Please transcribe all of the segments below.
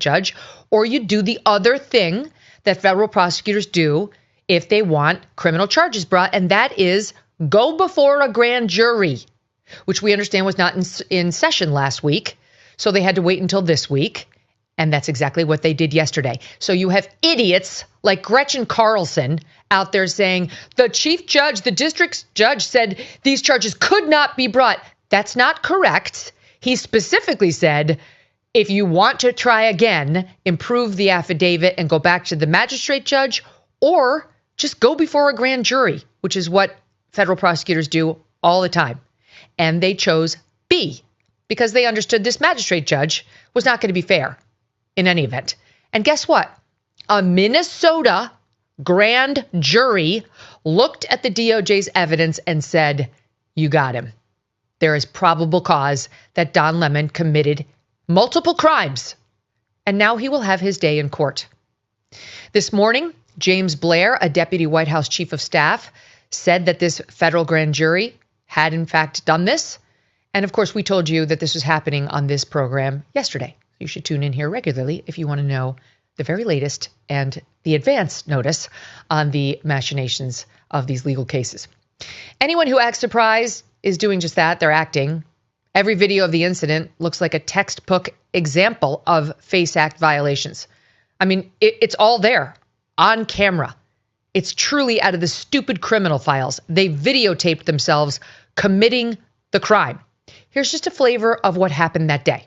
judge, or you do the other thing that federal prosecutors do if they want criminal charges brought, and that is go before a grand jury, which we understand was not in session last week. So they had to wait until this week. And that's exactly what they did yesterday. So you have idiots like Gretchen Carlson out there saying the chief judge, the district judge said these charges could not be brought. That's not correct. He specifically said, if you want to try again, improve the affidavit and go back to the magistrate judge, or just go before a grand jury, which is what federal prosecutors do all the time. And they chose B because they understood this magistrate judge was not going to be fair in any event. And guess what? A Minnesota grand jury looked at the DOJ's evidence and said, you got him. There is probable cause that Don Lemon committed multiple crimes, and now he will have his day in court. This morning, James Blair, a deputy White House chief of staff, said that this federal grand jury had in fact done this. And of course, we told you that this was happening on this program yesterday. You should tune in here regularly if you want to know the very latest and the advance notice on the machinations of these legal cases. Anyone who acts surprised is doing just that. They're acting. Every video of the incident looks like a textbook example of FACE Act violations. I mean, it's all there on camera. It's truly out of the stupid criminal files. They videotaped themselves committing the crime. Here's just a flavor of what happened that day.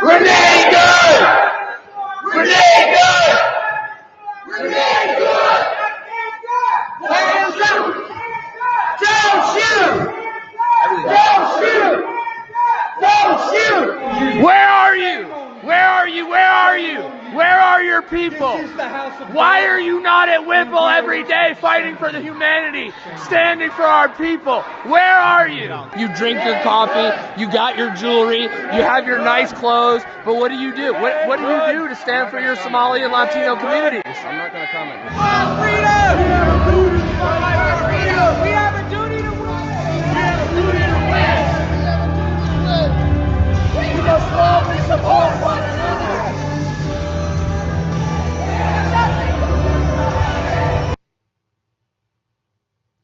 Renee good! Renee good! Renee good! Hands up! Don't shoot! Don't shoot! Don't shoot! Where are you? Where are you? Where are you? Where are your people? Why are you not at Whipple every day fighting for the humanity, standing for our people? Where are you? You drink your coffee, you got your jewelry, you have your nice clothes, but what do you do? What do you do to stand for your Somali and Latino communities? I'm not going to comment. Freedom! We have a duty to win! We have a duty to win! We must love and support one another!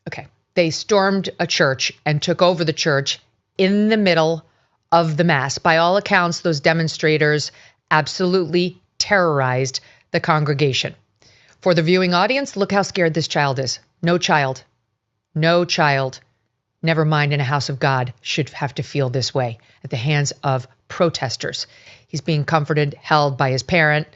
Okay. They stormed a church and took over the church in the middle of the mass. By all accounts, those demonstrators absolutely terrorized the congregation. For the viewing audience, look how scared this child is. No child, never mind in a house of God, should have to feel this way at the hands of protesters. He's being comforted, held by his parent.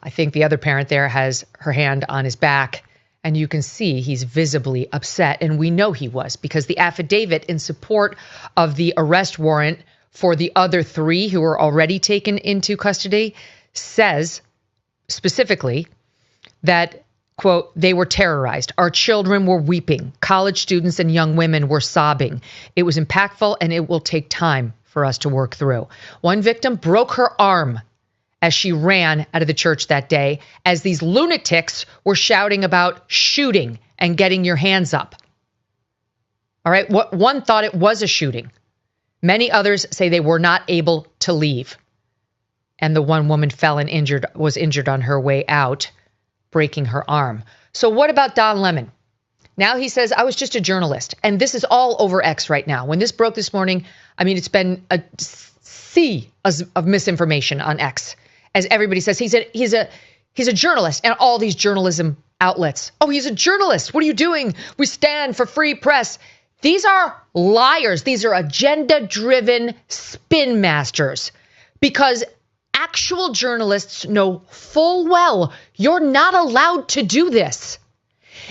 I think the other parent there has her hand on his back, and you can see he's visibly upset. And we know he was, because the affidavit in support of the arrest warrant for the other three who were already taken into custody says specifically that, quote, they were terrorized. Our children were weeping. College students and young women were sobbing. It was impactful, and it will take time for us to work through. One victim broke her arm as she ran out of the church that day, as these lunatics were shouting about shooting and getting your hands up. All right, one thought it was a shooting. Many others say they were not able to leave. And the one woman fell and was injured on her way out, breaking her arm. So what about Don Lemon? Now he says, I was just a journalist. And this is all over X right now. When this broke this morning, I mean, it's been a sea of misinformation on X. As everybody says, he's a journalist, and all these journalism outlets. Oh, he's a journalist. What are you doing? We stand for free press. These are liars. These are agenda-driven spin masters, because actual journalists know full well you're not allowed to do this.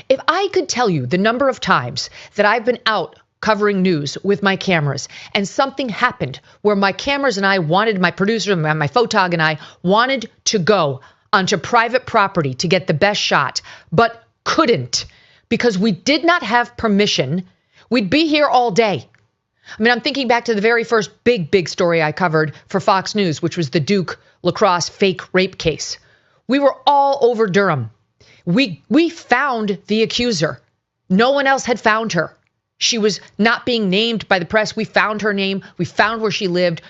If I could tell you the number of times that I've been out covering news with my cameras and something happened where my cameras and I wanted, my producer and my photog and I wanted to go onto private property to get the best shot, but couldn't because we did not have permission, we'd be here all day. I mean, I'm thinking back to the very first big story I covered for Fox News, which was the Duke lacrosse fake rape case. We were all over Durham. We found the accuser. No one else had found her. She was not being named by the press. We found her name. We found where she lived.